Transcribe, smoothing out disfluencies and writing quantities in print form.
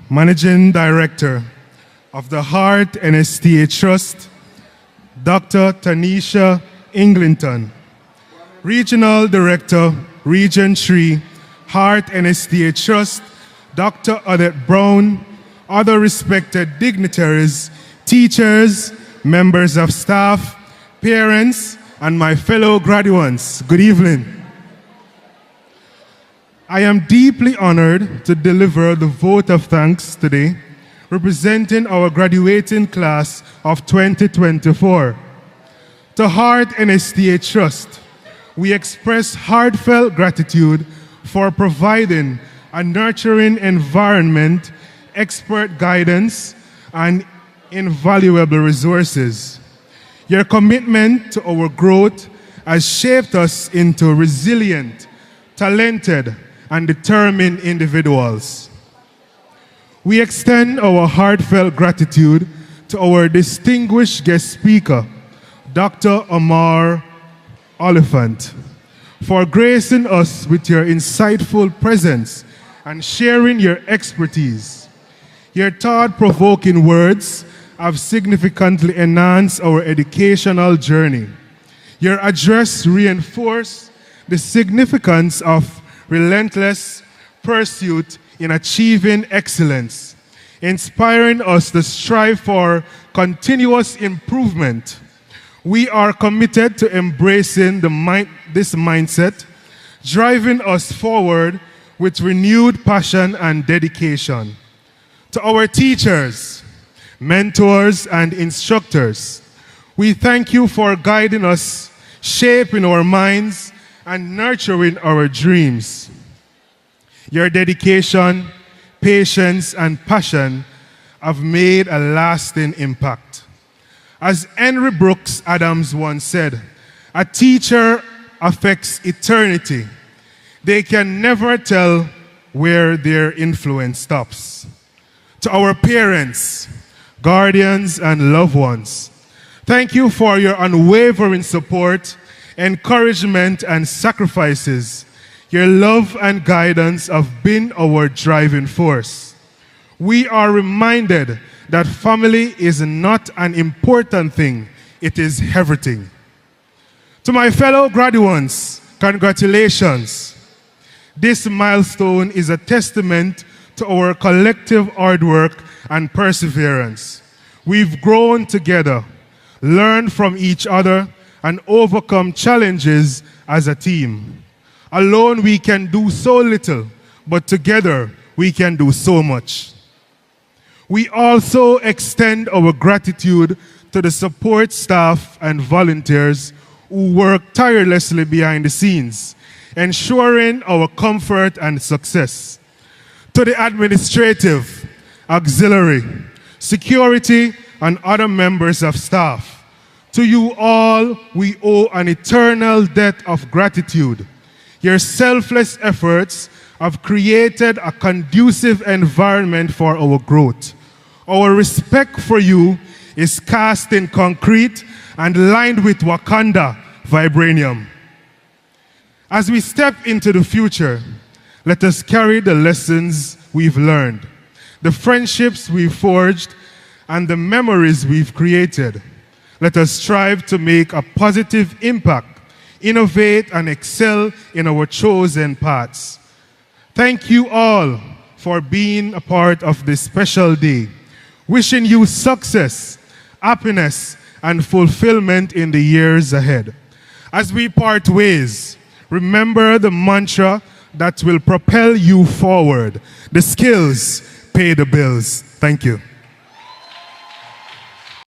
Managing Director of the Heart-Nsta Trust, Dr. Tanisha Inglington, Regional Director, Region 3, Heart-Nsta Trust, Dr. Odette Brown, other respected dignitaries, teachers, members of staff, parents, and my fellow graduates, good evening. I am deeply honored to deliver the vote of thanks today, representing our graduating class of 2024. To Heart-Nsta Trust, we express heartfelt gratitude for providing a nurturing environment, expert guidance, and invaluable resources. Your commitment to our growth has shaped us into resilient, talented, and determined individuals. We extend our heartfelt gratitude to our distinguished guest speaker, Dr. Omar Oliphant, for gracing us with your insightful presence and sharing your expertise. Your thought-provoking words have significantly enhanced our educational journey. Your address reinforced the significance of relentless pursuit in achieving excellence, inspiring us to strive for continuous improvement. We are committed to embracing this mindset, driving us forward with renewed passion and dedication. To our teachers, mentors, and instructors, we thank you for guiding us, shaping our minds, and nurturing our dreams. Your dedication, patience, and passion have made a lasting impact. As Henry Brooks Adams once said, a teacher affects eternity. They can never tell where their influence stops. To our parents, guardians, and loved ones, thank you for your unwavering support, encouragement, and sacrifices. Your love and guidance have been our driving force. We are reminded that family is not an important thing, it is everything. To my fellow graduates, congratulations. This milestone is a testament to our collective hard work and perseverance. We've grown together, learned from each other, and overcome challenges as a team. Alone we can do so little, but together we can do so much. We also extend our gratitude to the support staff and volunteers who work tirelessly behind the scenes, ensuring our comfort and success. To the administrative, auxiliary, security, and other members of staff, to you all we owe an eternal debt of gratitude. Your selfless efforts have created a conducive environment for our growth. Our respect for you is cast in concrete and lined with Wakanda vibranium. As we step into the future, let us carry the lessons we've learned, the friendships we've forged, and the memories we've created. Let us strive to make a positive impact, innovate, and excel in our chosen paths. Thank you all for being a part of this special day. Wishing you success, happiness, and fulfillment in the years ahead. As we part ways, remember the mantra that will propel you forward. The skills pay the bills. Thank you.